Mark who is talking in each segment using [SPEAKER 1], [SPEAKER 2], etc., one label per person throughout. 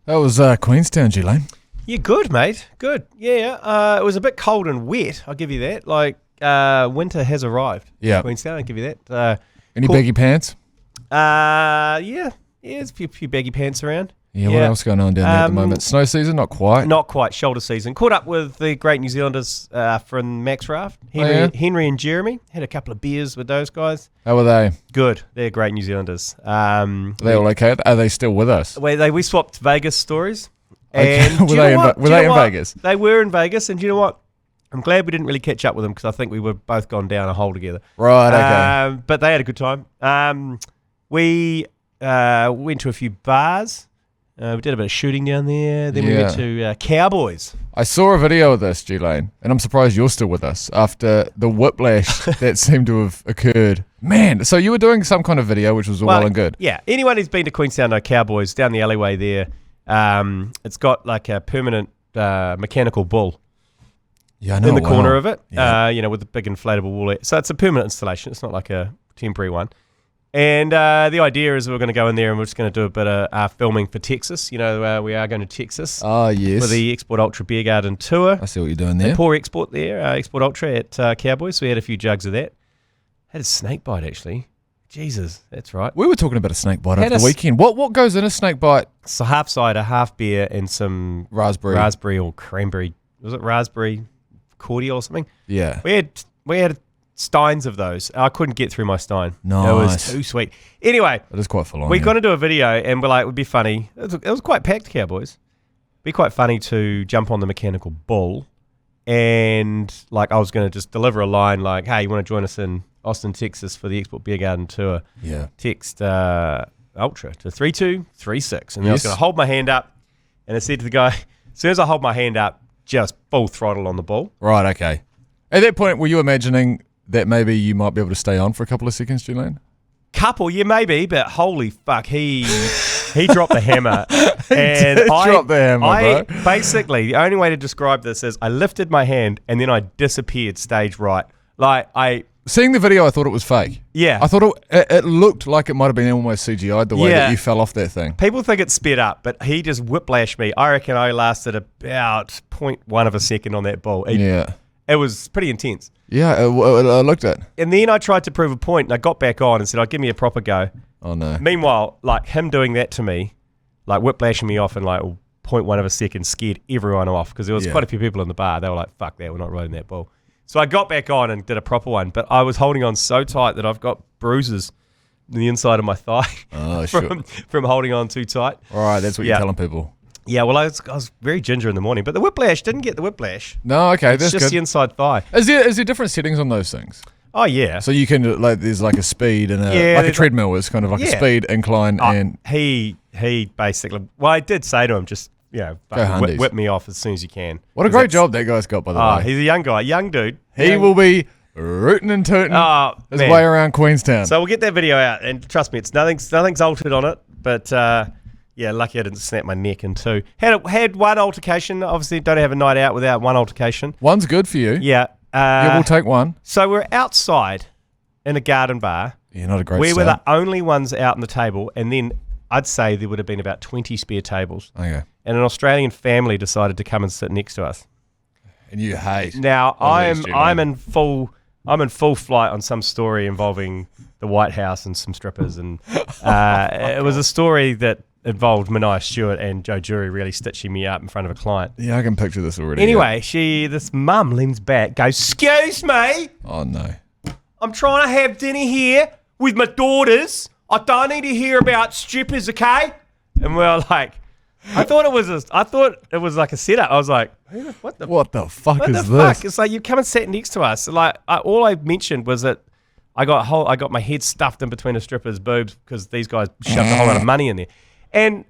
[SPEAKER 1] That was Queenstown, G Lane.
[SPEAKER 2] Yeah, good, mate. Good. Yeah, it was a bit cold and wet. I'll give you that. Like, winter has arrived.
[SPEAKER 1] Yeah.
[SPEAKER 2] Queenstown, I'll give you that.
[SPEAKER 1] Any baggy pants?
[SPEAKER 2] Yeah, there's a few baggy pants around.
[SPEAKER 1] Yeah, what else going on down there at the moment? Snow season? Not quite.
[SPEAKER 2] Not quite. Shoulder season. Caught up with the great New Zealanders from Max Raft. Henry and Jeremy. Had a couple of beers with those guys.
[SPEAKER 1] How were they?
[SPEAKER 2] Good. They're great New Zealanders.
[SPEAKER 1] Are they all okay? Are they still with us?
[SPEAKER 2] We swapped Vegas stories.
[SPEAKER 1] Okay.
[SPEAKER 2] And
[SPEAKER 1] were they in Vegas?
[SPEAKER 2] They were in Vegas. And do you know what? I'm glad we didn't really catch up with them because I think we were both gone down a hole together.
[SPEAKER 1] Right, okay.
[SPEAKER 2] But they had a good time. We went to a few bars. We did a bit of shooting down there. Then we went to Cowboys.
[SPEAKER 1] I saw a video of this, G Lane, and I'm surprised you're still with us after the whiplash that seemed to have occurred. Man, so you were doing some kind of video, which was well and good.
[SPEAKER 2] Yeah, anyone who's been to Queenstown Cowboys, down the alleyway there, it's got like a permanent mechanical bull.
[SPEAKER 1] Yeah, I know.
[SPEAKER 2] In the corner of it,
[SPEAKER 1] yeah.
[SPEAKER 2] With a big inflatable wool. So it's a permanent installation. It's not like a temporary one. And the idea is we're going to go in there and we're just going to do a bit of filming for Texas. We are going to Texas.
[SPEAKER 1] Oh, yes.
[SPEAKER 2] For the Export Ultra Beer Garden Tour.
[SPEAKER 1] I see what you're doing there.
[SPEAKER 2] Poor Export there, Export Ultra at Cowboys. So we had a few jugs of that. Had a snake bite, actually. Jesus, that's right.
[SPEAKER 1] We were talking about a snake bite over the weekend. What goes in a snake bite?
[SPEAKER 2] It's a half cider, half beer, and some raspberry or cranberry. Was it raspberry cordial or something?
[SPEAKER 1] Yeah.
[SPEAKER 2] We had steins of those. I couldn't get through my stein.
[SPEAKER 1] Nice.
[SPEAKER 2] It was too sweet. Anyway,
[SPEAKER 1] it is quite full on.
[SPEAKER 2] We're going to do a video, and we're like, it would be funny. It was quite packed, Cowboys. It'd be quite funny to jump on the mechanical bull, and like I was going to just deliver a line like, "Hey, you want to join us in Austin, Texas for the Export Beer Garden Tour?"
[SPEAKER 1] Yeah.
[SPEAKER 2] Text Ultra to 3236, and I was going to hold my hand up, and I said to the guy, as soon as I hold my hand up, just full throttle on the bull.
[SPEAKER 1] Right. Okay. At that point, were you imagining that maybe you might be able to stay on for a couple of seconds, G Lane?
[SPEAKER 2] Couple, yeah, maybe, but holy fuck, he dropped the hammer.
[SPEAKER 1] Dropped the hammer, bro.
[SPEAKER 2] Basically, the only way to describe this is I lifted my hand and then I disappeared stage right.
[SPEAKER 1] Seeing the video, I thought it was fake.
[SPEAKER 2] Yeah.
[SPEAKER 1] I thought it looked like it might have been almost CGI'd the way that you fell off that thing.
[SPEAKER 2] People think it's sped up, but he just whiplashed me. I reckon I lasted about 0.1 of a second on that bull. It was pretty intense.
[SPEAKER 1] Yeah, I looked at it.
[SPEAKER 2] And then I tried to prove a point, and I got back on and said, give me a proper go.
[SPEAKER 1] Oh, no.
[SPEAKER 2] Meanwhile, like him doing that to me, like whiplashing me off in like 0.1 of a second scared everyone off because there was quite a few people in the bar. They were like, fuck that, we're not riding that bull. So I got back on and did a proper one, but I was holding on so tight that I've got bruises in the inside of my thigh from holding on too tight.
[SPEAKER 1] All right, that's what you're telling people.
[SPEAKER 2] Yeah, well, I was very ginger in the morning, but the whiplash didn't get the whiplash.
[SPEAKER 1] No, okay, that's
[SPEAKER 2] just
[SPEAKER 1] good.
[SPEAKER 2] The inside thigh.
[SPEAKER 1] Is there different settings on those things?
[SPEAKER 2] Oh, yeah.
[SPEAKER 1] So you can, there's like a speed and a treadmill is kind of like a speed, incline, and...
[SPEAKER 2] He basically... Well, I did say to him, just, whip me off as soon as you can.
[SPEAKER 1] What a great job that guy's got, by the way.
[SPEAKER 2] He's a young guy, young dude.
[SPEAKER 1] He will be rooting and tooting his way around Queenstown.
[SPEAKER 2] So we'll get that video out, and trust me, nothing's altered on it, but... yeah, lucky I didn't snap my neck in two. Had one altercation. Obviously, don't have a night out without one altercation.
[SPEAKER 1] One's good for you.
[SPEAKER 2] Yeah.
[SPEAKER 1] We'll take one.
[SPEAKER 2] So we're outside in a garden bar.
[SPEAKER 1] Yeah, not a great
[SPEAKER 2] We
[SPEAKER 1] start.
[SPEAKER 2] were the only ones out on the table, and then I'd say there would have been about 20 spare tables.
[SPEAKER 1] Okay.
[SPEAKER 2] And an Australian family decided to come and sit next to us.
[SPEAKER 1] And you hate.
[SPEAKER 2] Now I'm in full flight on some story involving the White House and some strippers, and it was a story that involved Mania Stewart and Joe Jury really stitching me up in front of a client.
[SPEAKER 1] Yeah, I can picture this already.
[SPEAKER 2] Anyway, this mum leans back, goes, "Excuse me.
[SPEAKER 1] Oh, no.
[SPEAKER 2] I'm trying to have dinner here with my daughters. I don't need to hear about strippers, okay?" And we're like, I thought it was like a setup. I was like, what the
[SPEAKER 1] fuck is this?
[SPEAKER 2] It's like you come and sat next to us. Like all I mentioned was that I got my head stuffed in between a stripper's boobs because these guys shoved a whole lot of money in there. And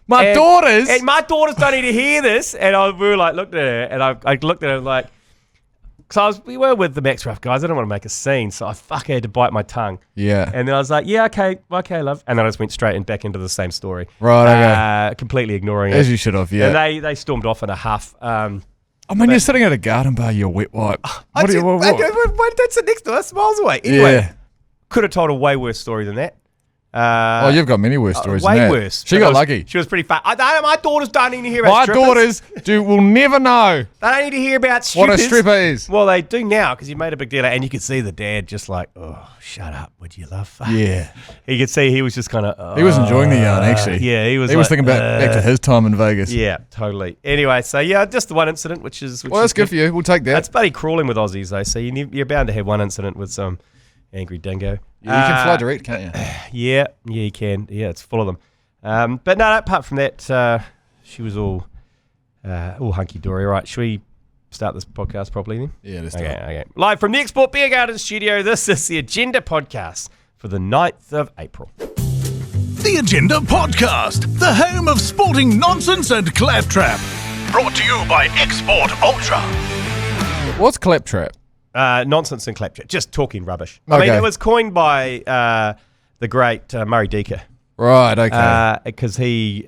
[SPEAKER 1] my daughters
[SPEAKER 2] don't need to hear this. And we were like, looked at her, and I looked at her like, because we were with the Max Ruff guys. I didn't want to make a scene, so I had to bite my tongue.
[SPEAKER 1] Yeah.
[SPEAKER 2] And then I was like, yeah, okay, love. And then I just went straight and back into the same story.
[SPEAKER 1] Right, okay.
[SPEAKER 2] Completely ignoring it.
[SPEAKER 1] As you should have, yeah.
[SPEAKER 2] And they stormed off in a huff.
[SPEAKER 1] You're sitting at a garden bar, you're wet wipe.
[SPEAKER 2] Why don't sit next to us, miles away? Anyway, could have told a way worse story than that.
[SPEAKER 1] You've got many worse stories
[SPEAKER 2] way
[SPEAKER 1] than that.
[SPEAKER 2] worse.
[SPEAKER 1] She got lucky.
[SPEAKER 2] She was pretty fun. My daughters don't need to hear about
[SPEAKER 1] My
[SPEAKER 2] strippers.
[SPEAKER 1] daughters will never know
[SPEAKER 2] They don't need to hear about strippers.
[SPEAKER 1] what a stripper is.
[SPEAKER 2] Well, they do now because you made a big deal. And you could see the dad just like, oh, shut up. Would you love fun?
[SPEAKER 1] Yeah.
[SPEAKER 2] You could see he was just kind of...
[SPEAKER 1] He was enjoying the yarn, actually.
[SPEAKER 2] Yeah, he was
[SPEAKER 1] thinking back to his time in Vegas.
[SPEAKER 2] Yeah, totally. Anyway, so yeah, just the one incident, which is...
[SPEAKER 1] Well, that's good for you. We'll take that.
[SPEAKER 2] That's bloody crawling with Aussies, though. So you're bound to have one incident with some angry dingo.
[SPEAKER 1] Yeah, you can fly direct, can't you?
[SPEAKER 2] Yeah, you can. Yeah, it's full of them. But no, apart from that, she was all hunky-dory. Right, should we start this podcast properly then?
[SPEAKER 1] Yeah, let's
[SPEAKER 2] Okay. Live from the Export Beer Garden studio, this is the Agenda Podcast for the 9th of April.
[SPEAKER 3] The Agenda Podcast, the home of sporting nonsense and claptrap. Brought to you by Export Ultra.
[SPEAKER 1] What's claptrap?
[SPEAKER 2] Nonsense and claptrap, just talking rubbish. I mean, it was coined by the great Murray Deaker.
[SPEAKER 1] Right, okay.
[SPEAKER 2] Because his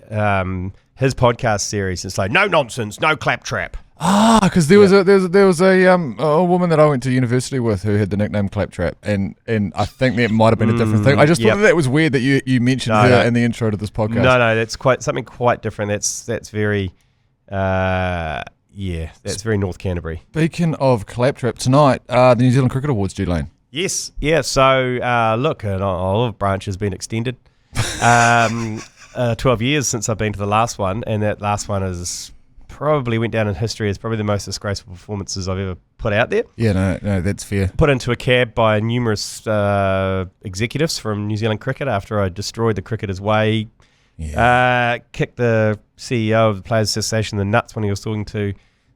[SPEAKER 2] podcast series is like, no nonsense, no claptrap.
[SPEAKER 1] Because there was a woman that I went to university with who had the nickname Claptrap, and I think that might have been a different thing. I just thought that was weird that you mentioned her in the intro to this podcast.
[SPEAKER 2] No, that's something quite different. That's very, that's very North Canterbury.
[SPEAKER 1] Speaking of Claptrap, tonight the New Zealand Cricket Awards, G Lane.
[SPEAKER 2] Yes, yeah. So look, an olive branch has been extended. 12 years since I've been to the last one, and that last one is probably went down in history as probably the most disgraceful performances I've ever put out there.
[SPEAKER 1] Yeah, no, that's fair.
[SPEAKER 2] Put into a cab by numerous executives from New Zealand Cricket after I destroyed the Cricketers' Way. Yeah. Kicked the CEO of the Players Association in the nuts when he was talking to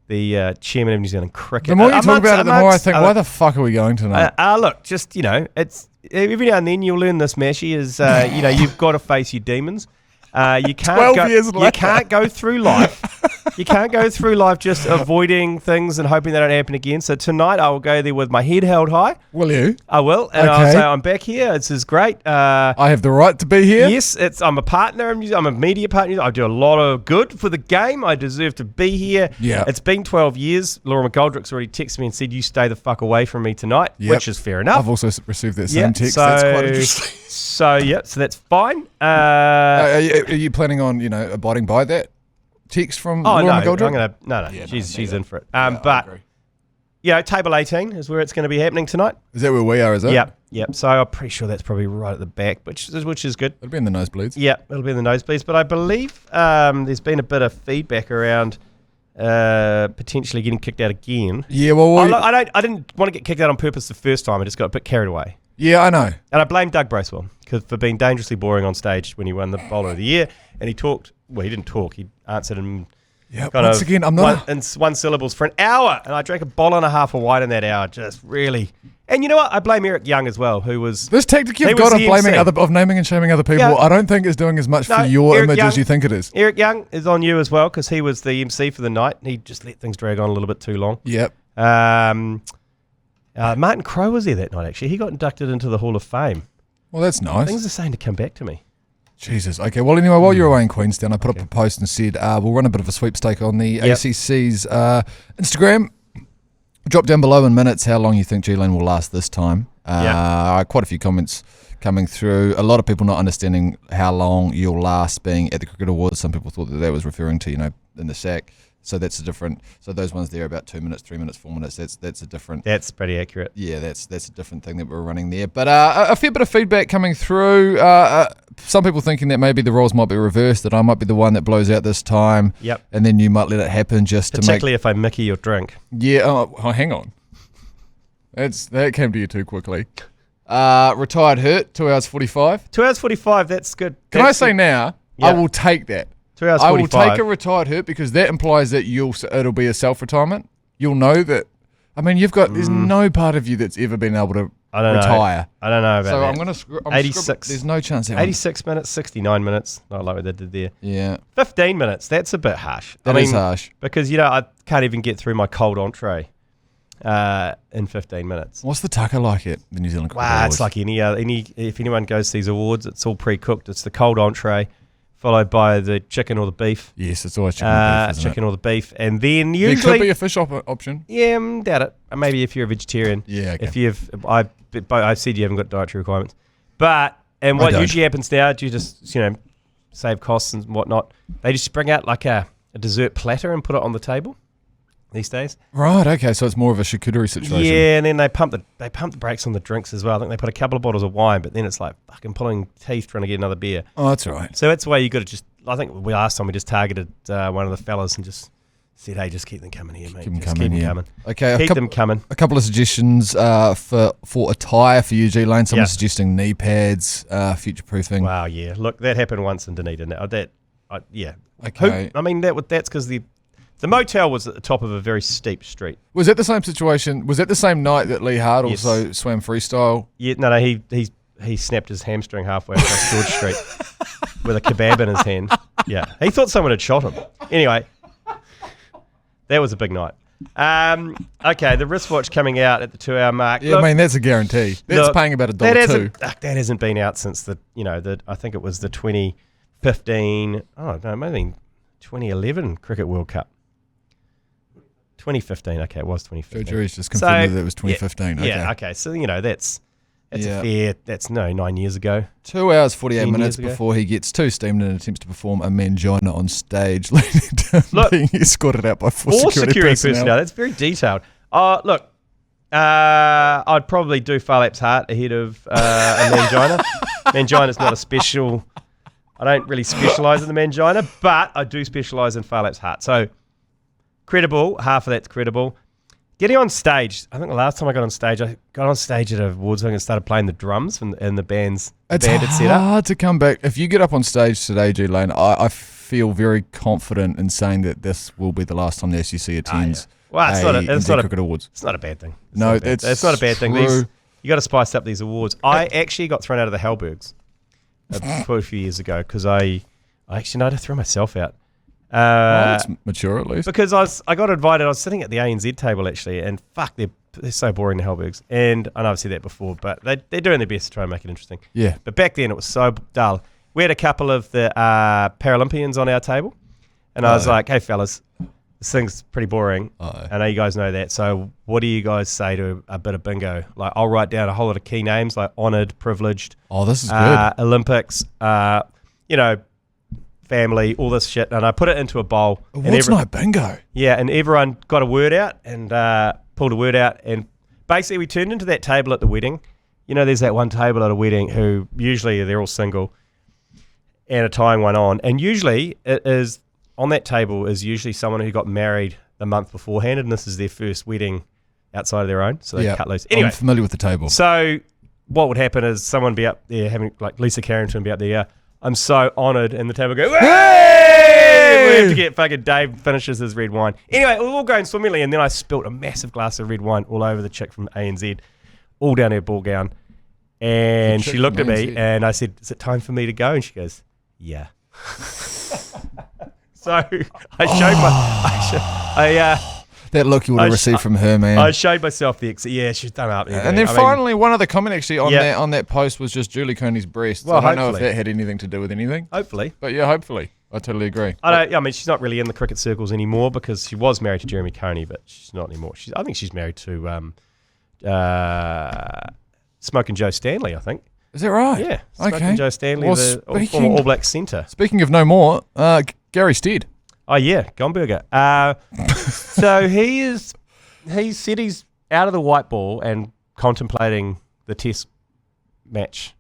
[SPEAKER 2] the chairman of New Zealand Cricket.
[SPEAKER 1] The more you talk about it, the more I think, why the fuck are we going tonight?
[SPEAKER 2] Look, just, it's every now and then you'll learn this, Mashy, is, you've got to face your demons. You can't
[SPEAKER 1] 12 years later.
[SPEAKER 2] You can't go through life. You can't go through life just avoiding things and hoping they don't happen again. So tonight I will go there with my head held high.
[SPEAKER 1] Will you?
[SPEAKER 2] I will, and I'll say I'm back here. This is great.
[SPEAKER 1] I have the right to be here.
[SPEAKER 2] Yes, I'm a partner. I'm a media partner. I do a lot of good for the game. I deserve to be here.
[SPEAKER 1] Yeah.
[SPEAKER 2] It's been 12 years. Laura McGoldrick's already texted me and said, "You stay the fuck away from me tonight," which is fair enough.
[SPEAKER 1] I've also received that same text.
[SPEAKER 2] So,
[SPEAKER 1] that's quite interesting.
[SPEAKER 2] So that's fine.
[SPEAKER 1] Are you planning on abiding by that text from Laura McGoldrick?
[SPEAKER 2] No. She's in for it. But table 18 is where it's going to be happening tonight.
[SPEAKER 1] Is that where we are? Is it?
[SPEAKER 2] Yep. So I'm pretty sure that's probably right at the back, which is good.
[SPEAKER 1] It'll be in the nosebleeds.
[SPEAKER 2] Yeah, it'll be in the nosebleeds. But I believe there's been a bit of feedback around potentially getting kicked out again.
[SPEAKER 1] Yeah, well,
[SPEAKER 2] I didn't want to get kicked out on purpose the first time. I just got a bit carried away.
[SPEAKER 1] Yeah, I know.
[SPEAKER 2] And I blame Doug Bracewell for being dangerously boring on stage when he won the Bowler of the Year. And he talked. Well, he didn't talk. He answered in
[SPEAKER 1] once again, I'm not
[SPEAKER 2] in one syllables for an hour, and I drank a bottle and a half of wine in that hour. Just really. And you know what? I blame Eric Young as well, who was
[SPEAKER 1] this tactic you've got of naming and shaming other people. Yeah. I don't think is doing as much for your image as you think it is.
[SPEAKER 2] Eric Young is on you as well because he was the MC for the night. He just let things drag on a little bit too long.
[SPEAKER 1] Yep.
[SPEAKER 2] Martin Crowe was there that night. Actually, he got inducted into the Hall of Fame.
[SPEAKER 1] Well, that's nice.
[SPEAKER 2] Things are saying to come back to me.
[SPEAKER 1] Jesus. Okay. Well, anyway, while you're away in Queenstown, I put up a post and said we'll run a bit of a sweepstake on the ACC's Instagram. Drop down below in minutes how long you think G Lane will last this time. Quite a few comments coming through. A lot of people not understanding how long you'll last being at the Cricket Awards. Some people thought that was referring to, in the sack. So that's a different. So those ones there about 2 minutes, 3 minutes, 4 minutes. That's a different.
[SPEAKER 2] That's pretty accurate.
[SPEAKER 1] Yeah, that's a different thing that we're running there. But a fair bit of feedback coming through. Some people thinking that maybe the roles might be reversed. That I might be the one that blows out this time.
[SPEAKER 2] Yep.
[SPEAKER 1] And then you might let it happen just to make.
[SPEAKER 2] Particularly if I Mickey your drink.
[SPEAKER 1] Yeah. Oh, hang on. That came to you too quickly. Retired hurt. 2 hours 45.
[SPEAKER 2] 2 hours 45. That's good.
[SPEAKER 1] Can I say now? Yep. I will take that.
[SPEAKER 2] 2 hours 45.
[SPEAKER 1] I will take a retired hurt because that implies that it'll be a self-retirement. You'll know that. I mean, there's no part of you that's ever been able to retire.
[SPEAKER 2] I don't know about
[SPEAKER 1] so
[SPEAKER 2] that.
[SPEAKER 1] I'm going to
[SPEAKER 2] 86.
[SPEAKER 1] There's no chance.
[SPEAKER 2] 86 minutes, 69 minutes. Not like what they did there.
[SPEAKER 1] Yeah.
[SPEAKER 2] 15 minutes. That's a bit harsh.
[SPEAKER 1] That is harsh.
[SPEAKER 2] Because, I can't even get through my cold entree in 15 minutes.
[SPEAKER 1] What's the tucker like at the New Zealand Cricket Awards?
[SPEAKER 2] It's like any. If anyone goes to these awards, it's all pre-cooked. It's the cold entree, followed by the chicken or the beef.
[SPEAKER 1] Yes, it's always chicken
[SPEAKER 2] or the beef, and then usually
[SPEAKER 1] there could be a fish option.
[SPEAKER 2] Yeah, doubt it. Maybe if you're a vegetarian.
[SPEAKER 1] Yeah, okay.
[SPEAKER 2] If I said you haven't got dietary requirements, but And what usually happens now, do you just, save costs and whatnot, they just bring out like a dessert platter and put it on the table these days.
[SPEAKER 1] Right, okay, so it's more of a charcuterie situation.
[SPEAKER 2] Yeah, and then they pump the brakes on the drinks as well. I think they put a couple of bottles of wine, but then it's like fucking pulling teeth trying to get another beer.
[SPEAKER 1] Oh, that's all right.
[SPEAKER 2] So that's why you got to just, I think last time we just targeted one of the fellas and just said, hey, just keep them coming here, mate. Keep them coming.
[SPEAKER 1] Okay,
[SPEAKER 2] keep them coming.
[SPEAKER 1] A couple of suggestions for attire for you, G Lane. Someone's suggesting knee pads, future-proofing.
[SPEAKER 2] Wow, yeah. Look, that happened once in Dunedin. Yeah.
[SPEAKER 1] Okay.
[SPEAKER 2] That's because the motel was at the top of a very steep street.
[SPEAKER 1] Was that the same situation? Was that the same night that Lee Hart also swam freestyle?
[SPEAKER 2] Yeah, no, he snapped his hamstring halfway across George Street with a kebab in his hand. Yeah, he thought someone had shot him. Anyway, that was a big night. Okay, the wristwatch coming out at the 2 hour mark.
[SPEAKER 1] Yeah, I mean, that's a guarantee. That's paying about $1.02.
[SPEAKER 2] That hasn't been out since I think it was the 2015, maybe 2011 Cricket World Cup. 2015, okay, it was 2015.
[SPEAKER 1] Jury's just confirmed that it was 2015.
[SPEAKER 2] Yeah, okay, so that's 9 years ago.
[SPEAKER 1] 2 hours, 48 minutes before he gets too steamed and attempts to perform a mangina on stage, leading to being escorted out by four security personnel.
[SPEAKER 2] That's very detailed. Look, I'd probably do Far Lap's Heart ahead of a mangina. Mangina's not a special, I don't really specialise in the mangina, but I do specialise in Far Lap's Heart. So, credible, half of that's credible. Getting on stage, I think the last time I got on stage at a awards thing and started playing the drums and the band's
[SPEAKER 1] It's
[SPEAKER 2] band had set up.
[SPEAKER 1] hard to come back. If you get up on stage today, G Lane, I feel very confident in saying that this will be the last time the ACC attends cricket awards.
[SPEAKER 2] It's not a bad thing.
[SPEAKER 1] It's
[SPEAKER 2] not a bad thing.
[SPEAKER 1] true.
[SPEAKER 2] You got to spice up these awards. I actually got thrown out of the Hellbergs quite a few years ago because I had to throw myself out.
[SPEAKER 1] That's mature at least.
[SPEAKER 2] Because I got invited. I was sitting at the ANZ table actually, and fuck, they're so boring, the Hellbergs. And I know I've said that before, but they're doing their best to try and make it interesting.
[SPEAKER 1] Yeah.
[SPEAKER 2] But back then it was so dull. We had a couple of the Paralympians on our table, and I was like, hey fellas, this thing's pretty boring. I know you guys know that. So what do you guys say to a bit of bingo? Like I'll write down a whole lot of key names like honoured, privileged.
[SPEAKER 1] Oh, this is good.
[SPEAKER 2] Olympics, family, all this shit, and I put it into a bowl.
[SPEAKER 1] Awards night bingo.
[SPEAKER 2] Yeah, and everyone got a word out and pulled a word out, and basically we turned into that table at the wedding. There's that one table at a wedding who usually they're all single and are tying one on, and usually it is on that table is usually someone who got married the month beforehand, and this is their first wedding outside of their own, so they cut loose. Anyway,
[SPEAKER 1] I'm familiar with the table.
[SPEAKER 2] So what would happen is someone be up there having like Lisa Carrington be up there. I'm so honoured, and the table go, hey! We have to get fucking Dave finishes his red wine. Anyway, it was all going swimmingly, and then I spilt a massive glass of red wine all over the chick from ANZ, all down her ball gown. And she looked at me, and I said, is it time for me to go? And she goes, yeah. So I showed
[SPEAKER 1] that look you would have received from her, man.
[SPEAKER 2] I showed myself the exit. Yeah, she's done up.
[SPEAKER 1] And then finally, one other comment actually on that post was just Julie Coney's breast. Well, I don't know if that had anything to do with anything.
[SPEAKER 2] Hopefully.
[SPEAKER 1] But yeah, hopefully. I totally agree.
[SPEAKER 2] She's not really in the cricket circles anymore because she was married to Jeremy Coney, but she's not anymore. I think she's married to Smoking Joe Stanley, I think.
[SPEAKER 1] Is that right?
[SPEAKER 2] Yeah. Smoking Joe Stanley, the former All Black centre.
[SPEAKER 1] Speaking of no more, Gary Stead.
[SPEAKER 2] Oh, yeah, Gomberger. So he said he's out of the white ball and contemplating the test match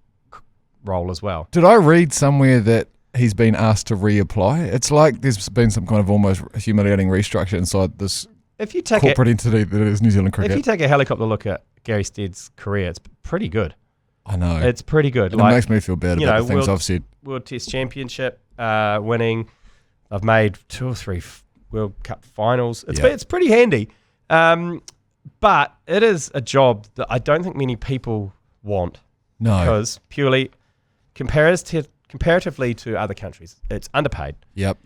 [SPEAKER 2] role as well.
[SPEAKER 1] Did I read somewhere that he's been asked to reapply? It's like there's been some kind of almost humiliating restructure inside this corporate entity that is New Zealand cricket.
[SPEAKER 2] If you take a helicopter look at Gary Stead's career, it's pretty good.
[SPEAKER 1] I know.
[SPEAKER 2] It's pretty good.
[SPEAKER 1] It makes me feel bad about the things I've said.
[SPEAKER 2] World Test Championship winning. I've made 2 or 3 World Cup finals. It's pretty handy. But it is a job that I don't think many people want.
[SPEAKER 1] No.
[SPEAKER 2] Because purely comparatively to other countries, it's underpaid.
[SPEAKER 1] Yep.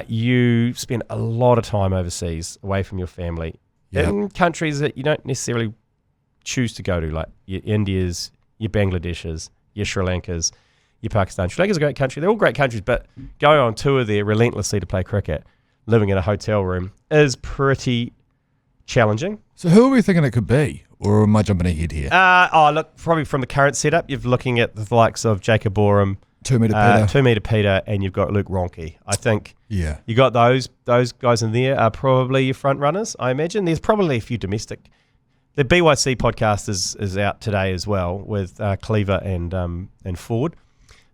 [SPEAKER 2] You spend a lot of time overseas, away from your family, in countries that you don't necessarily choose to go to, like your Indias, your Bangladeshs, your Sri Lankas, your Pakistan. Sri Lanka's a great country. They're all great countries, but going on tour there relentlessly to play cricket, living in a hotel room, is pretty challenging.
[SPEAKER 1] So who are we thinking it could be? Or am I jumping ahead here?
[SPEAKER 2] Look, probably from the current setup, you're looking at the likes of Jacob Oram,
[SPEAKER 1] 2 metre Peter.
[SPEAKER 2] 2 metre Peter, and you've got Luke Ronke. I think
[SPEAKER 1] Yeah.
[SPEAKER 2] you got those guys in there are probably your front runners, I imagine. There's probably a few domestic. The BYC podcast is out today as well with Cleaver and Ford.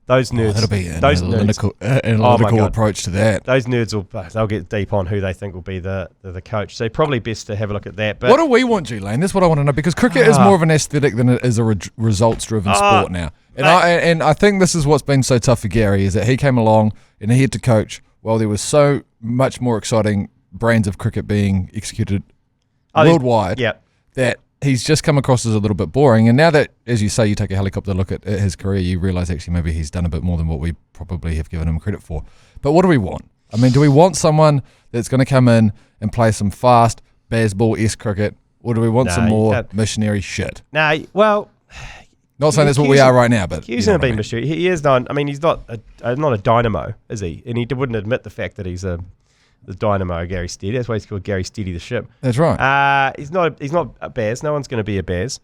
[SPEAKER 2] Those nerds.
[SPEAKER 1] That'll be an analytical approach to that.
[SPEAKER 2] Those nerds they'll get deep on who they think will be the coach. So probably best to have a look at that. But
[SPEAKER 1] what do we want, G Lane? That's what I want to know, because cricket is more of an aesthetic than it is a results-driven sport now. And I think this is what's been so tough for Gary, is that he came along and he had to coach while there was so much more exciting brands of cricket being executed worldwide. That he's just come across as a little bit boring. And now that, as you say, you take a helicopter look at his career, you realise actually maybe he's done a bit more than what we probably have given him credit for. But what do we want? I mean, do we want someone that's going to come in and play some fast baseball-esque cricket, or do we want some more missionary shit?
[SPEAKER 2] Nah, well...
[SPEAKER 1] Not saying that's what we are right now, but...
[SPEAKER 2] He's going to be missionary. He is not... I mean, he's not a dynamo, is he? And he wouldn't admit the fact that he's the dynamo, Gary Stead. That's why he's called Gary Steady the ship.
[SPEAKER 1] That's right.
[SPEAKER 2] He's not a Baz. No one's going to be a Baz.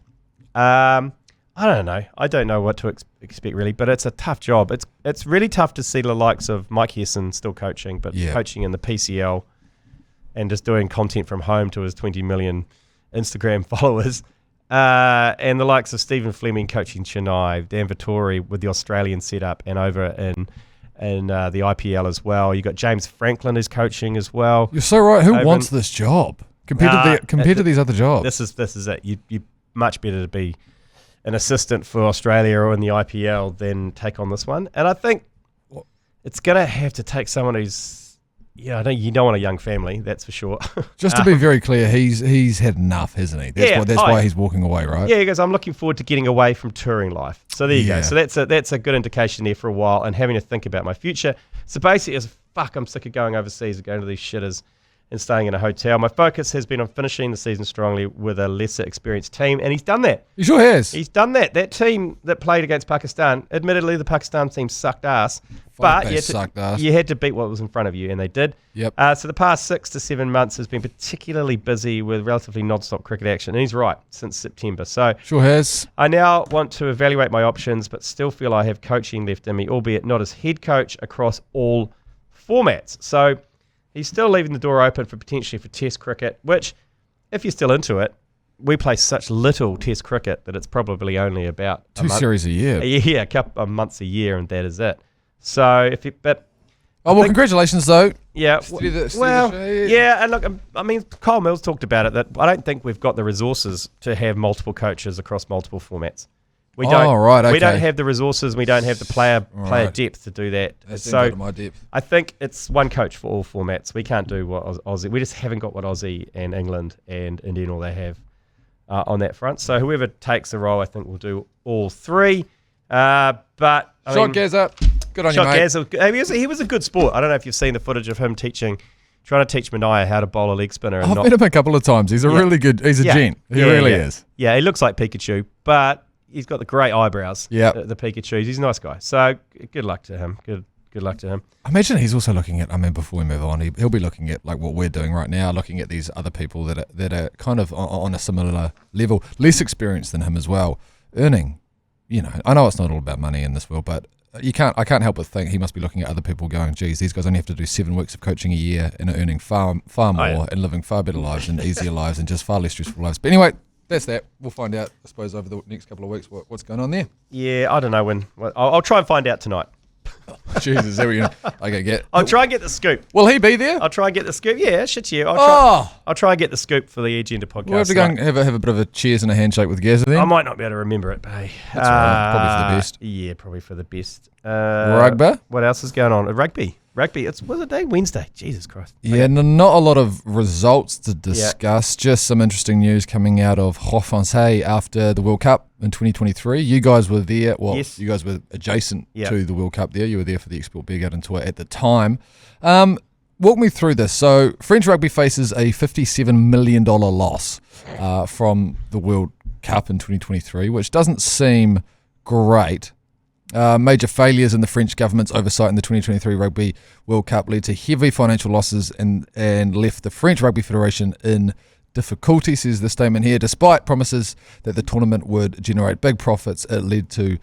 [SPEAKER 2] I don't know. I don't know what to expect really, but it's a tough job. It's really tough to see the likes of Mike Hesson still coaching, but coaching in the PCL and just doing content from home to his 20 million Instagram followers. And the likes of Stephen Fleming coaching Chennai, Dan Vittori with the Australian setup, and over in the IPL as well. You got James Franklin who's coaching as well.
[SPEAKER 1] You're so right. Who wants this job compared to these other jobs?
[SPEAKER 2] This is it. You much better to be an assistant for Australia or in the IPL than take on this one. And I think it's gonna have to take someone who's you don't want a young family, that's for sure.
[SPEAKER 1] Just to be very clear, he's had enough, hasn't he? That's why he's walking away, right?
[SPEAKER 2] Yeah, he goes, I'm looking forward to getting away from touring life. So there you go. So that's a good indication there for a while, and having to think about my future. So basically, I'm sick of going overseas and going to these shitters and staying in a hotel. My focus has been on finishing the season strongly with a lesser experienced team, and he's done that.
[SPEAKER 1] He sure has.
[SPEAKER 2] He's done that. That team that played against Pakistan, admittedly, the Pakistan team sucked ass. But you had to beat what was in front of you, and they did.
[SPEAKER 1] Yep.
[SPEAKER 2] So the past 6 to 7 months has been particularly busy with relatively non-stop cricket action, and he's right, since September. So
[SPEAKER 1] sure has.
[SPEAKER 2] I now want to evaluate my options, but still feel I have coaching left in me, albeit not as head coach across all formats. So he's still leaving the door open for potentially for Test cricket, which, if you're still into it, we play such little Test cricket that it's probably only about
[SPEAKER 1] 2 series a year.
[SPEAKER 2] Yeah, a couple of months a year, and that is it. So
[SPEAKER 1] congratulations though.
[SPEAKER 2] Yeah. And look, I mean, Kyle Mills talked about it, that I don't think we've got the resources to have multiple coaches across multiple formats. We don't. We don't have the resources. We don't have the player depth to do that. So
[SPEAKER 1] my depth.
[SPEAKER 2] I think it's one coach for all formats. We can't do what Aussie. We just haven't got what Aussie and England and India and all they have on that front. So whoever takes the role, I think, will do all three. But
[SPEAKER 1] Gaz up. Good on you, mate.
[SPEAKER 2] He was a good sport. I don't know if you've seen the footage of him trying to teach Mania how to bowl a leg spinner.
[SPEAKER 1] I've met him a couple of times. He's really good. He's a gent. He really is.
[SPEAKER 2] Yeah, he looks like Pikachu, but he's got the great eyebrows.
[SPEAKER 1] Yeah,
[SPEAKER 2] the Pikachus. He's a nice guy. So good luck to him. Good luck to him.
[SPEAKER 1] I imagine he's also looking at. I mean, before we move on, he'll be looking at like what we're doing right now, looking at these other people that are kind of on a similar level, less experienced than him as well, earning. I know it's not all about money in this world, but I can't help but think he must be looking at other people going, geez, these guys only have to do 7 weeks of coaching a year and are earning far more and living far better lives and easier lives and just far less stressful lives. But anyway, that's that. We'll find out, I suppose, over the next couple of weeks what's going on there.
[SPEAKER 2] Yeah, I don't know when. I'll try and find out tonight.
[SPEAKER 1] Jesus, there we go. Okay,
[SPEAKER 2] I'll try and get the scoop.
[SPEAKER 1] Will he be there?
[SPEAKER 2] I'll try and get the scoop. Yeah, shit you. I'll try and get the scoop for the Agenda podcast.
[SPEAKER 1] We'll have to go and have a bit of a cheers and a handshake with Gaz then.
[SPEAKER 2] I might not be able to remember it, but hey.
[SPEAKER 1] That's all right. Probably for the best.
[SPEAKER 2] Yeah, probably for the best.
[SPEAKER 1] Rugby?
[SPEAKER 2] What else is going on? Rugby. What's the day? Wednesday. Jesus Christ.
[SPEAKER 1] Yeah, okay. Not a lot of results to discuss. Yeah. Just some interesting news coming out of Ho Francais after the World Cup in 2023. You guys were there. Well, yes. You guys were adjacent to the World Cup there. You were there for the Export Beer Garden Tour at the time. Walk me through this. So French rugby faces a $57 million loss from the World Cup in 2023, which doesn't seem great. Major failures in the French government's oversight in the 2023 Rugby World Cup led to heavy financial losses and left the French Rugby Federation in difficulty, says the statement here. Despite promises that the tournament would generate big profits, it led to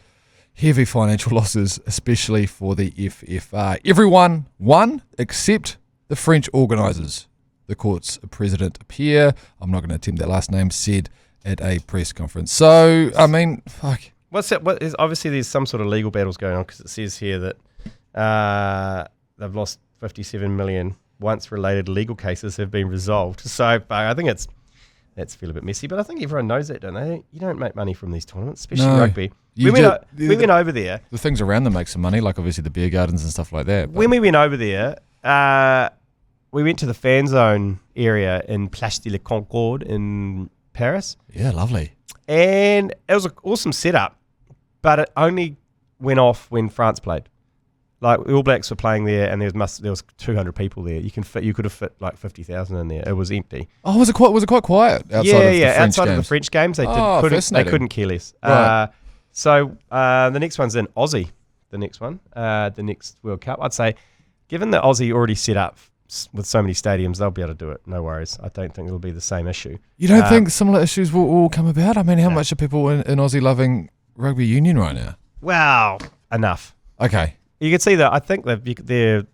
[SPEAKER 1] heavy financial losses, especially for the FFR. Everyone won except the French organisers, the court's president Pierre, I'm not going to attempt that last name, said at a press conference. So, I mean, fuck.
[SPEAKER 2] Obviously there's some sort of legal battles going on, because it says here that they've lost 57 million once related legal cases have been resolved. So I think that's feel a bit messy, but I think everyone knows that, don't they? You don't make money from these tournaments, especially rugby. We went over there.
[SPEAKER 1] The things around them make some money, like obviously the beer gardens and stuff like that.
[SPEAKER 2] When we went over there, we went to the fan zone area in Place de la Concorde in Paris.
[SPEAKER 1] Yeah, lovely.
[SPEAKER 2] And it was an awesome setup, but it only went off when France played. Like, the All Blacks were playing there, and there was 200 people there. You could have fit like 50,000 in there. It was empty.
[SPEAKER 1] Oh, was it quite quiet outside of the French
[SPEAKER 2] games? They couldn't care less.
[SPEAKER 1] Right.
[SPEAKER 2] So the next one's in Aussie. The next one, the next World Cup. I'd say, given that Aussie already set up with so many stadiums, they'll be able to do it. No worries. I don't think it'll be the same issue.
[SPEAKER 1] You don't think similar issues will come about? I mean, how much are people in Aussie loving rugby union right now?
[SPEAKER 2] Wow, enough.
[SPEAKER 1] Okay.
[SPEAKER 2] You can see that. I think the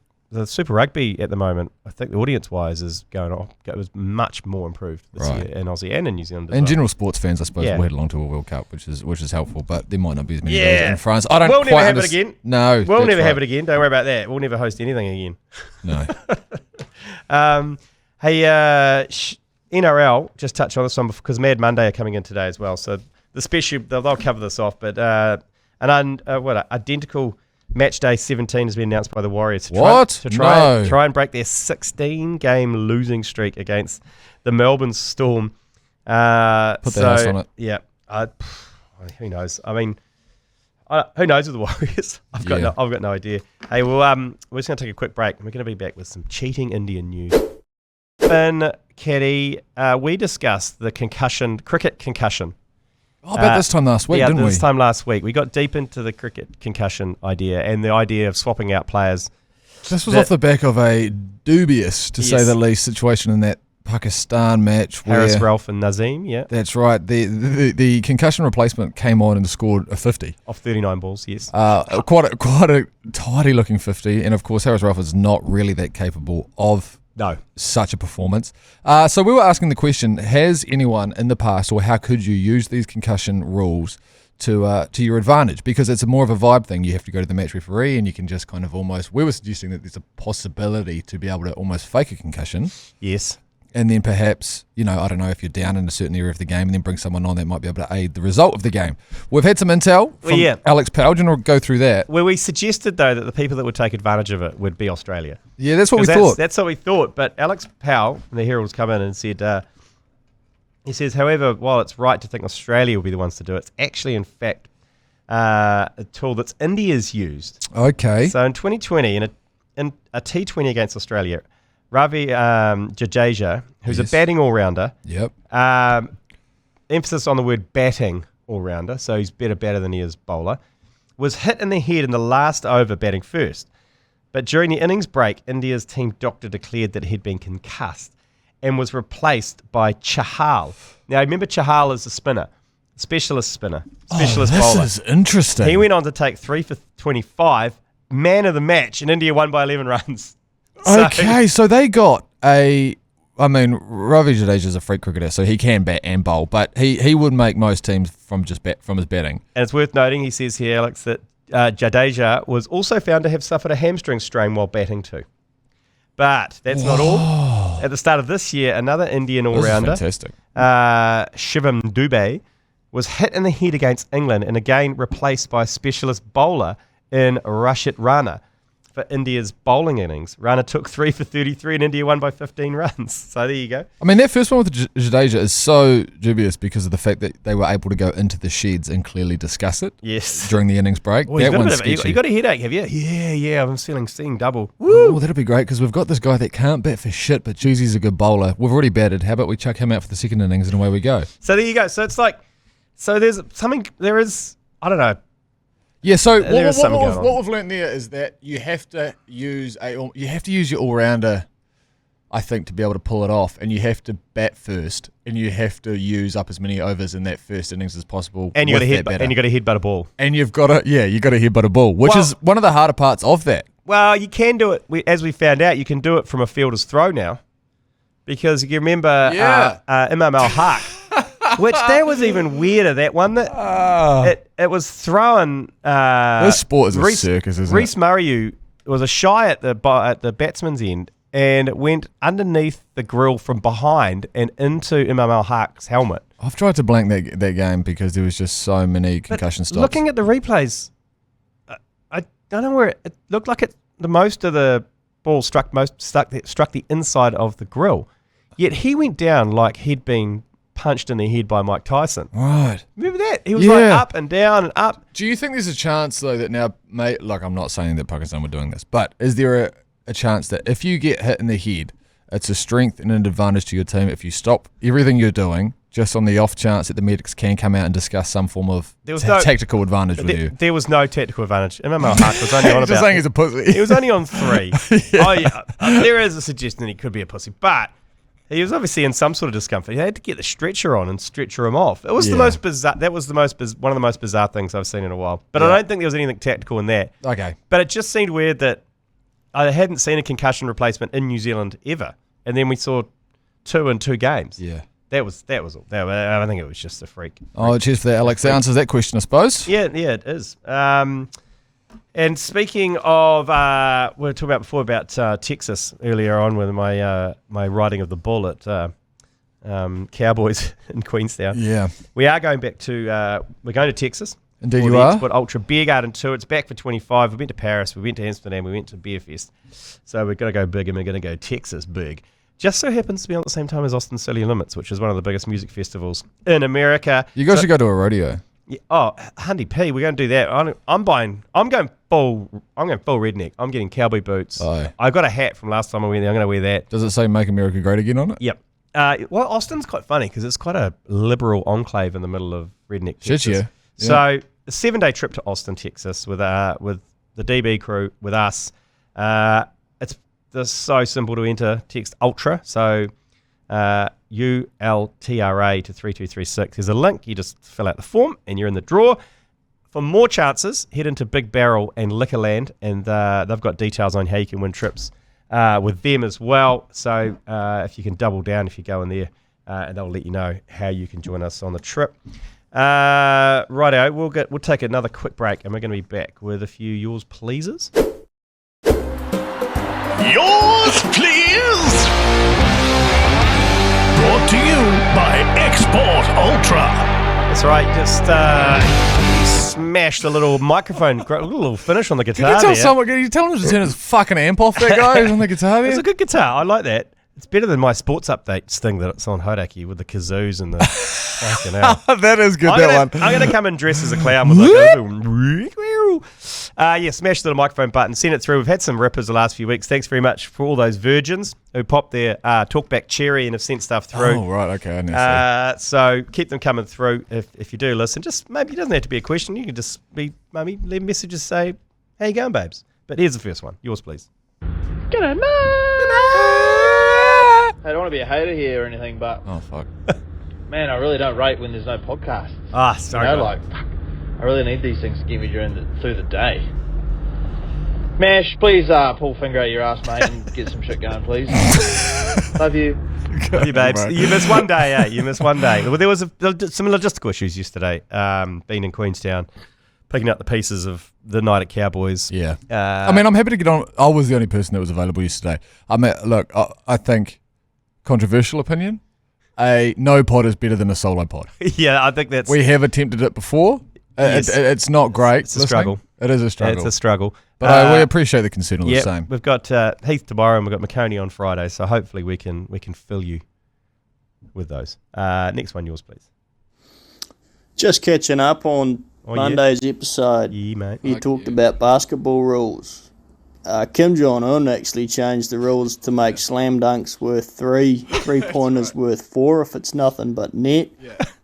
[SPEAKER 2] Super Rugby at the moment, I think the audience-wise is going on. It was much more improved this year in Aussie and in New Zealand.
[SPEAKER 1] And general sports fans, I suppose, will head along to a World Cup, which is helpful. But there might not be as many of those in France. I don't. We'll
[SPEAKER 2] never have it again.
[SPEAKER 1] No,
[SPEAKER 2] we'll never have it again. Don't worry about that. We'll never host anything again.
[SPEAKER 1] No.
[SPEAKER 2] NRL, just touch on this one because Mad Monday are coming in today as well. So the special, they'll cover this off. But an identical match day 17 has been announced by the Warriors to try and break their 16-game losing streak against the Melbourne Storm.
[SPEAKER 1] Put the house on it.
[SPEAKER 2] Yeah. Who knows? I mean, who knows with the Warriors? I've got no idea. Hey, well, we're just going to take a quick break, and we're going to be back with some cheating Indian news. In Caddie, we discussed the cricket concussion.
[SPEAKER 1] Oh, about this time last week, didn't we?
[SPEAKER 2] Yeah, this time last week. We got deep into the cricket concussion idea and the idea of swapping out players.
[SPEAKER 1] This was off the back of a dubious, to say the least, situation in that Pakistan match where
[SPEAKER 2] Harris, Ralph and Nazim, yeah.
[SPEAKER 1] That's right. The concussion replacement came on and scored a 50.
[SPEAKER 2] Off 39 balls, yes.
[SPEAKER 1] Quite a tidy looking 50, and of course Harris Ralph is not really that capable of such a performance. So we were asking the question, has anyone in the past, or how could you use these concussion rules to your advantage? Because it's more of a vibe thing. You have to go to the match referee and you can just kind of almost, we were suggesting that there's a possibility to be able to almost fake a concussion.
[SPEAKER 2] Yes.
[SPEAKER 1] And then perhaps, I don't know, if you're down in a certain area of the game and then bring someone on that might be able to aid the result of the game. We've had some intel from Alex Powell. Do you want to go through that?
[SPEAKER 2] Well, we suggested, though, that the people that would take advantage of it would be Australia.
[SPEAKER 1] Yeah, that's what we thought.
[SPEAKER 2] That's what we thought. But Alex Powell, the Herald's come in and said, he says, however, while it's right to think Australia will be the ones to do it, it's actually, in fact, a tool that's India's used.
[SPEAKER 1] Okay.
[SPEAKER 2] So in 2020, in a T20 against Australia, Ravi Jadeja, who's a batting all-rounder.
[SPEAKER 1] Yep.
[SPEAKER 2] Emphasis on the word batting all-rounder, so he's better batter than he is bowler, was hit in the head in the last over batting first. But during the innings break, India's team doctor declared that he'd been concussed and was replaced by Chahal. Now, remember Chahal is a spinner, specialist spinner, specialist bowler.
[SPEAKER 1] This is interesting.
[SPEAKER 2] He went on to take 3 for 25, man of the match, and India won by 11 runs.
[SPEAKER 1] Okay, so they got Ravi Jadeja is a freak cricketer, so he can bat and bowl, but he would make most teams from his batting.
[SPEAKER 2] And it's worth noting, he says here, Alex, that Jadeja was also found to have suffered a hamstring strain while batting too. But that's not all. At the start of this year, another Indian all-rounder, Shivam Dubey, was hit in the head against England and again replaced by specialist bowler in Rashid Rana. For India's bowling innings, Rana took 3 for 33 and India won by 15 runs. So there you go.
[SPEAKER 1] I mean, that first one with Jadeja is so dubious because of the fact that they were able to go into the sheds and clearly discuss it.
[SPEAKER 2] Yes.
[SPEAKER 1] During the innings break.
[SPEAKER 2] Well, you got a headache, have you? Yeah. I'm seeing double.
[SPEAKER 1] Woo! Well, that'll be great because we've got this guy that can't bat for shit, but geez, he's a good bowler. We've already batted. How about we chuck him out for the second innings and away we go?
[SPEAKER 2] So there you go. So it's like, I don't know.
[SPEAKER 1] Yeah, so what we've learned there is that you have to use your all-rounder I think, to be able to pull it off, and you have to bat first, and you have to use up as many overs in that first innings as possible.
[SPEAKER 2] And you got to headbutt a ball.
[SPEAKER 1] And you got to headbutt a ball, which is one of the harder parts of that.
[SPEAKER 2] Well, you can do it, as we found out, you can do it from a fielder's throw now. Because you remember Imam Al-Haq, which that was even weirder, that one. That it was throwing...
[SPEAKER 1] this sport is a circus, isn't it?
[SPEAKER 2] Reece Murray was a shy at the batsman's end, and it went underneath the grill from behind and into Imam Al-Haq's helmet.
[SPEAKER 1] I've tried to blank that game because there was just so many concussion stops.
[SPEAKER 2] Looking at the replays, I don't know where it looked like the most of the ball struck the inside of the grill. Yet he went down like he'd been punched in the head by Mike Tyson.
[SPEAKER 1] Right.
[SPEAKER 2] Remember that? He was like up and down and up.
[SPEAKER 1] Do you think there's a chance, though, that now, mate, like I'm not saying that Pakistan were doing this, but is there a chance that if you get hit in the head, it's a strength and an advantage to your team if you stop everything you're doing just on the off chance that the medics can come out and discuss some form of tactical advantage with you? There
[SPEAKER 2] was no tactical advantage. Imam Al-Haq was only on
[SPEAKER 1] just saying he's a pussy.
[SPEAKER 2] He was only on 3. There is a suggestion that he could be a pussy, but he was obviously in some sort of discomfort. He had to get the stretcher on and stretcher him off. It was the most bizarre. That was one of the most bizarre things I've seen in a while. But I don't think there was anything tactical in that.
[SPEAKER 1] Okay.
[SPEAKER 2] But it just seemed weird that I hadn't seen a concussion replacement in New Zealand ever, and then we saw 2 in 2 games.
[SPEAKER 1] Yeah.
[SPEAKER 2] That was all. I think it was just a freak.
[SPEAKER 1] Oh, cheers for that, Alex. That answers that question, I suppose.
[SPEAKER 2] Yeah, it is. And speaking of, we were talking about before about Texas earlier on with my riding of the bull at Cowboys in Queenstown.
[SPEAKER 1] Yeah.
[SPEAKER 2] We are going back to, we're going to Texas.
[SPEAKER 1] Indeed you are.
[SPEAKER 2] Export Ultra Beer Garden Tour. It's back for 25. We went to Paris, we went to Amsterdam, we went to Beer Fest. So we're going to go big and we're going to go Texas big. Just so happens to be on at the same time as Austin City Limits, which is one of the biggest music festivals in America.
[SPEAKER 1] You guys should go to a rodeo.
[SPEAKER 2] Yeah, Hundy P, we're going to do that. I'm going full redneck. I'm getting cowboy boots.
[SPEAKER 1] Oh.
[SPEAKER 2] I got a hat from last time I went there. I'm going to wear that.
[SPEAKER 1] Does it say "Make America Great Again" on it?
[SPEAKER 2] Yep. Well, Austin's quite funny because it's quite a liberal enclave in the middle of redneck Texas.
[SPEAKER 1] Shit, yeah.
[SPEAKER 2] So a 7-day trip to Austin, Texas, with the DB crew, with us. It's so simple to enter. Text Ultra, so ULTRA to 3236. There's a link. You just fill out the form, and you're in the draw. For more chances, head into Big Barrel and Liquorland, and they've got details on how you can win trips with them as well. So if you can double down if you go in there, and they'll let you know how you can join us on the trip. Righto, we'll take another quick break, and we're going to be back with a few yours pleasers.
[SPEAKER 3] Yours, please! Brought to you by Export Ultra.
[SPEAKER 2] That's right, just smashed a little microphone, a little finish on the guitar.
[SPEAKER 1] Can you tell him to turn his fucking amp off, that guy who's on the guitar there?
[SPEAKER 2] It's a good guitar, I like that. It's better than my sports updates thing that it's on Hodaki with the kazoos and the fucking hell.
[SPEAKER 1] That is good,
[SPEAKER 2] I'm going to come and dress as a clown with like a smash the microphone button, send it through. We've had some rippers the last few weeks. Thanks very much for all those virgins who popped their talkback cherry and have sent stuff through.
[SPEAKER 1] Oh, right, okay. I know.
[SPEAKER 2] So keep them coming through if you do listen. Just maybe it doesn't have to be a question. You can just maybe leave messages, say, how you going, babes? But here's the first one. Yours, please.
[SPEAKER 4] G'day, mate. I don't want to be a hater here or anything, but
[SPEAKER 1] Oh, fuck.
[SPEAKER 4] man, I really don't rate when there's no podcast.
[SPEAKER 2] Sorry.
[SPEAKER 4] You know, fuck, I really need these things to give me through the day. Mash, please pull finger out your ass, mate, and get some shit going, please. Love you.
[SPEAKER 2] Love you, babes. You missed one day, eh? You missed one day. Well, there was some logistical issues yesterday, being in Queenstown, picking up the pieces of the night at Cowboys.
[SPEAKER 1] Yeah. I mean, I'm happy to get on. I was the only person that was available yesterday. I mean, look, I think, controversial opinion, a no pod is better than a solo pod.
[SPEAKER 2] Yeah, I think that's...
[SPEAKER 1] We have attempted it before.
[SPEAKER 2] Yes.
[SPEAKER 1] It's not great.
[SPEAKER 2] It's a struggle.
[SPEAKER 1] It is a struggle.
[SPEAKER 2] It's a struggle.
[SPEAKER 1] But we appreciate the concern all the same.
[SPEAKER 2] We've got Heath tomorrow and we've got McConey on Friday, so hopefully we can fill you with those. Next one, yours, please.
[SPEAKER 5] Just catching up on Monday's episode.
[SPEAKER 2] Yeah, mate.
[SPEAKER 5] You talked about basketball rules. Kim Jong-un actually changed the rules to make slam dunks worth 3, three-pointers worth 4 if it's nothing but net,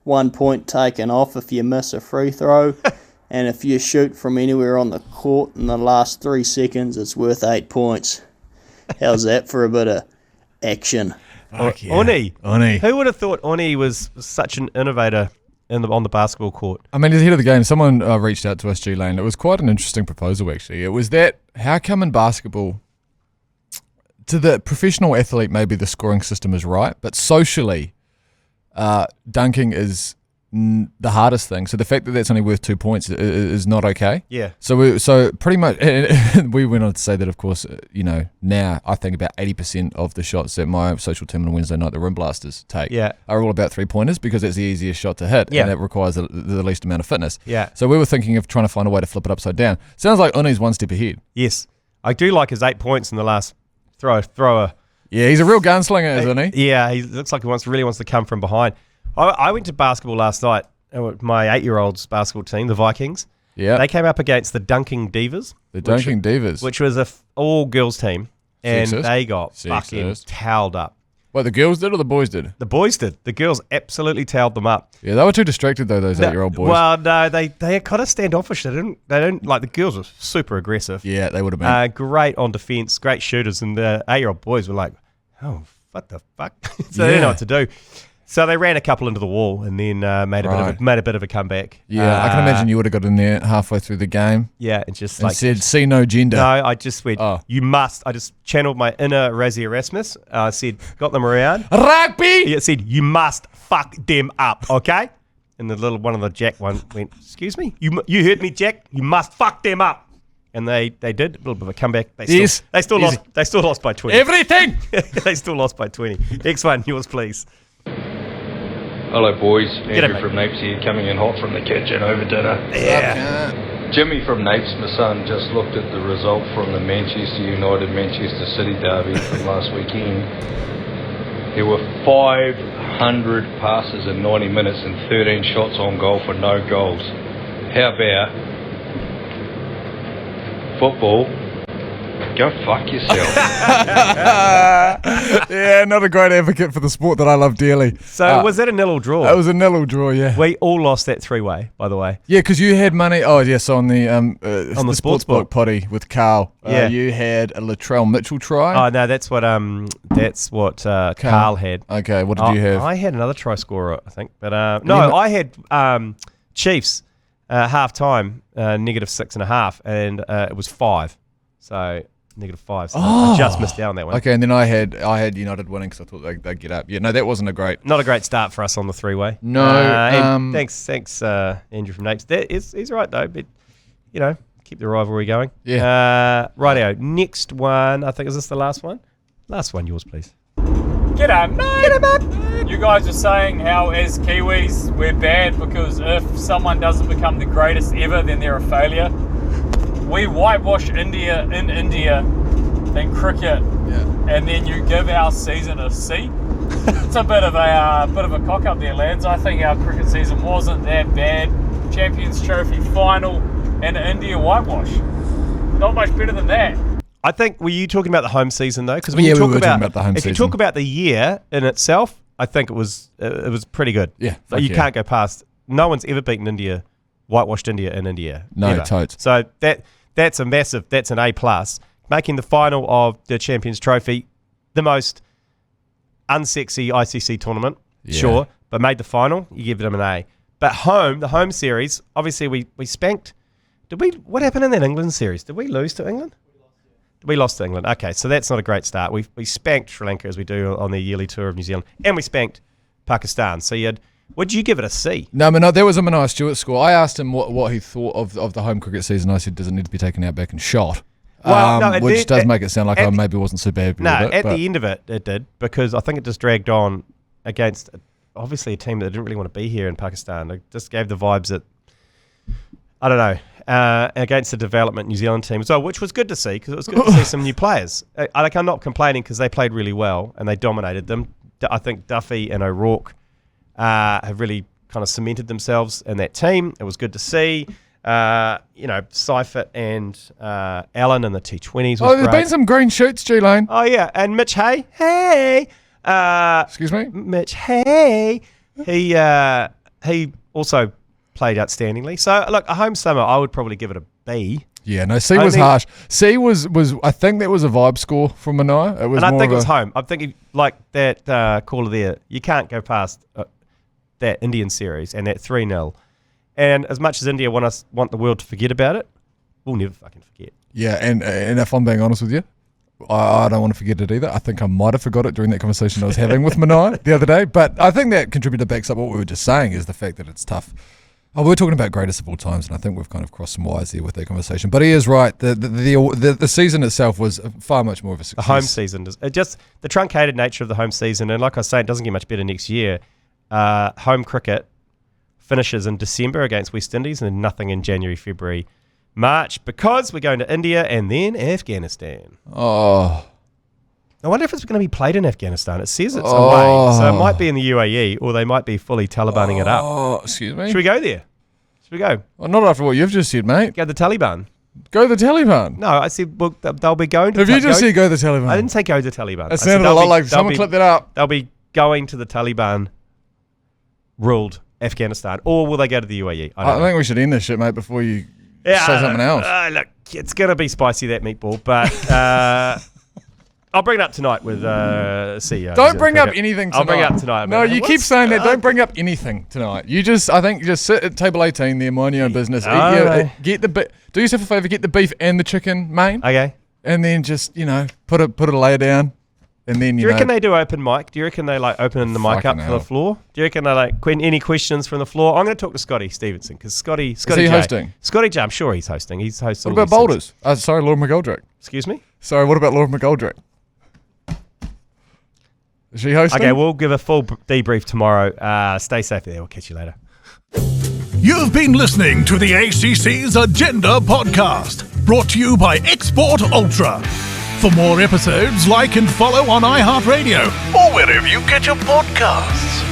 [SPEAKER 5] 1 point taken off if you miss a free throw, and if you shoot from anywhere on the court in the last 3 seconds, it's worth 8 points. How's that for a bit of action.
[SPEAKER 2] Uni.
[SPEAKER 1] Uni.
[SPEAKER 2] Who would have thought Uni was such an innovator on the basketball court?
[SPEAKER 1] I mean, ahead of the game, someone reached out to us, G Lane. It was quite an interesting proposal, actually. It was that, how come in basketball, to the professional athlete, maybe the scoring system is right, but socially, dunking is the hardest thing. So the fact that that's only worth 2 points is not okay.
[SPEAKER 2] Yeah.
[SPEAKER 1] So pretty much, we went on to say that, of course, now I think about 80% of the shots that my social team on Wednesday night, the Rim Blasters, take are all about 3-pointers because it's the easiest shot to hit and it requires the least amount of fitness.
[SPEAKER 2] Yeah.
[SPEAKER 1] So we were thinking of trying to find a way to flip it upside down. Sounds like Uni's one step ahead.
[SPEAKER 2] Yes. I do like his 8 points in the last thrower.
[SPEAKER 1] Yeah, he's a real gunslinger, isn't he?
[SPEAKER 2] Yeah, he looks like he really wants to come from behind. I went to basketball last night with my 8-year-old's basketball team, the Vikings.
[SPEAKER 1] Yeah.
[SPEAKER 2] They came up against the Dunking Divas.
[SPEAKER 1] Which was
[SPEAKER 2] a all-girls team. And
[SPEAKER 1] Sexist.
[SPEAKER 2] they got fucking towelled up.
[SPEAKER 1] What, the girls did or the boys did?
[SPEAKER 2] The boys did. The girls absolutely towelled them up.
[SPEAKER 1] Yeah, they were too distracted, though, those 8-year-old boys.
[SPEAKER 2] Well, no, they are kind of standoffish. They didn't like, the girls were super aggressive.
[SPEAKER 1] Yeah, they would have been.
[SPEAKER 2] Great on defense, great shooters, and the 8-year-old boys were like, oh, what the fuck? So they didn't know what to do. So they ran a couple into the wall and then made a bit of a comeback.
[SPEAKER 1] Yeah, I can imagine you would have got in there halfway through the game.
[SPEAKER 2] Yeah, and just
[SPEAKER 1] and said, see no gender.
[SPEAKER 2] No, I just went, you must. I just channeled my inner Razzie Erasmus. I said, got them around.
[SPEAKER 1] Rugby!
[SPEAKER 2] Yeah, it said, you must fuck them up, okay? And the little one of the Jack one went, excuse me? You heard me, Jack? You must fuck them up. And they did a little bit of a comeback. They still lost by 20.
[SPEAKER 1] Everything!
[SPEAKER 2] They still lost by 20. Next one, yours, please.
[SPEAKER 6] Hello, boys. Andrew from Napes here, coming in hot from the kitchen over dinner.
[SPEAKER 2] Yeah.
[SPEAKER 6] Jimmy from Napes, my son, just looked at the result from the Manchester United-Manchester City derby from last weekend. There were 500 passes in 90 minutes and 13 shots on goal for no goals. How about football? Go fuck yourself.
[SPEAKER 1] Yeah, not a great advocate for the sport that I love dearly.
[SPEAKER 2] So was that a 0 draw?
[SPEAKER 1] It was a 0 draw, yeah.
[SPEAKER 2] We all lost that 3-way, by the way.
[SPEAKER 1] Yeah, because you had money. Oh, yes, on the
[SPEAKER 2] sportsbook
[SPEAKER 1] potty with Carl.
[SPEAKER 2] Yeah.
[SPEAKER 1] You had a Latrell Mitchell try.
[SPEAKER 2] Oh no, that's what Carl had.
[SPEAKER 1] Okay, what did you have?
[SPEAKER 2] I had another try scorer, I think, but I had Chiefs half time -6.5, and it was 5. So -5. So I just missed out on that one.
[SPEAKER 1] Okay, and then I had United winning because I thought they'd get up. Yeah, no, that wasn't
[SPEAKER 2] not a great start for us on the 3-way.
[SPEAKER 1] No.
[SPEAKER 2] And thanks, Andrew from Napes. He's right though, but keep the rivalry going.
[SPEAKER 1] Yeah.
[SPEAKER 2] Rightio. Next one. I think is this the last one? Last one, yours, please.
[SPEAKER 7] G'day, mate. You guys are saying how as Kiwis we're bad because if someone doesn't become the greatest ever, then they're a failure. We whitewash India in India in cricket, and then you give our season a C. It's a bit of a cock up there, lads. I think our cricket season wasn't that bad. Champions Trophy final and India whitewash. Not much better than that.
[SPEAKER 2] I think, were you talking about the home season though? Because when
[SPEAKER 1] we
[SPEAKER 2] you talk
[SPEAKER 1] were
[SPEAKER 2] about
[SPEAKER 1] talking about the home season.
[SPEAKER 2] If you talk about the year in itself, I think it was pretty good.
[SPEAKER 1] Yeah,
[SPEAKER 2] but you can't go past. No one's ever beaten India, whitewashed India in India.
[SPEAKER 1] No,
[SPEAKER 2] ever.
[SPEAKER 1] totes.
[SPEAKER 2] So that's an A+, making the final of the Champions Trophy, the most unsexy ICC tournament, sure, but made the final, you give them an A. But the home series, obviously we spanked. What happened in that England series? Did we lose to England? We lost to England. Okay, so that's not a great start. We spanked Sri Lanka as we do on their yearly tour of New Zealand, and we spanked Pakistan. So would you give it a C?
[SPEAKER 1] No, that was a Manaia Stewart score. I asked him what he thought of the home cricket season. I said, does it need to be taken out back and shot?
[SPEAKER 2] Well,
[SPEAKER 1] which does make it sound like I maybe wasn't super happy with it.
[SPEAKER 2] At the end of it did, because I think it just dragged on against, obviously, a team that didn't really want to be here in Pakistan. It just gave the vibes that, I don't know, against the development New Zealand team as well, which was good to see, because it was good to see some new players. I'm not complaining because they played really well and they dominated them. I think Duffy and O'Rourke have really kind of cemented themselves in that team. It was good to see. Seifert and Allen in the T20s was
[SPEAKER 1] there's been some green shoots, G Lane.
[SPEAKER 2] Oh, yeah. And Mitch Hay. Hey.
[SPEAKER 1] Excuse me?
[SPEAKER 2] Mitch Hay. He also played outstandingly. So, look, a home summer, I would probably give it a B.
[SPEAKER 1] Yeah, no, C was harsh. C was I think that was a vibe score from Manaia. It was,
[SPEAKER 2] and I think it was home. I'm thinking like that caller there. You can't go past that Indian series and that 3-0. And as much as India want the world to forget about it, we'll never fucking forget.
[SPEAKER 1] Yeah, and if I'm being honest with you, I don't want to forget it either. I think I might have forgot it during that conversation I was having with Manaia the other day. But I think that contributor backs up what we were just saying is the fact that it's tough. Oh, we're talking about greatest of all times, and I think we've kind of crossed some wires there with that conversation. But he is right. The season itself was far much more of a success.
[SPEAKER 2] The home season, just the truncated nature of the home season, and like I say, it doesn't get much better next year. Home cricket finishes in December against West Indies, and nothing in January, February, March, because we're going to India and then Afghanistan.
[SPEAKER 1] Oh.
[SPEAKER 2] I wonder if it's going to be played in Afghanistan. It says it's away, so it might be in the UAE, or they might be fully Talibaning it up.
[SPEAKER 1] Oh, excuse me?
[SPEAKER 2] Should we go there? Should we go?
[SPEAKER 1] Well, not after what you've just said, mate.
[SPEAKER 2] Go the Taliban.
[SPEAKER 1] Go the Taliban?
[SPEAKER 2] No, I said well, they'll be going to...
[SPEAKER 1] Have you just said go the Taliban?
[SPEAKER 2] I didn't say go to Taliban.
[SPEAKER 1] It sounded a lot like someone clip that up.
[SPEAKER 2] They'll be going to the Taliban-ruled Afghanistan, or will they go to the UAE?
[SPEAKER 1] I think we should end this shit, mate, before you say something else.
[SPEAKER 2] Look, it's going to be spicy, that meatball, but I'll bring it up tonight with CEO.
[SPEAKER 1] Don't bring up anything tonight.
[SPEAKER 2] I'll bring it up tonight.
[SPEAKER 1] No, you keep saying that. Don't bring up anything tonight. You just, I think, just sit at table 18 there, mind your own business. Get the do yourself a favour, get the beef and the chicken main.
[SPEAKER 2] Okay.
[SPEAKER 1] And then just, put a layer down. And then,
[SPEAKER 2] do you reckon they do open mic? Do you reckon they open the mic up for the floor? Do you reckon they any questions from the floor? I'm going to talk to Scotty Stevenson because Scotty
[SPEAKER 1] is he hosting?
[SPEAKER 2] Scotty J, I'm sure he's hosting. He's hosting.
[SPEAKER 1] What about Boulders? Sorry, Lord McGoldrick.
[SPEAKER 2] Excuse me?
[SPEAKER 1] Sorry, what about Lord McGoldrick? Is she hosting?
[SPEAKER 2] Okay, we'll give a full debrief tomorrow. Stay safe there. We'll catch you later.
[SPEAKER 3] You've been listening to the ACC's Agenda podcast, brought to you by Export Ultra. For more episodes, like and follow on iHeartradio or wherever you get your podcasts.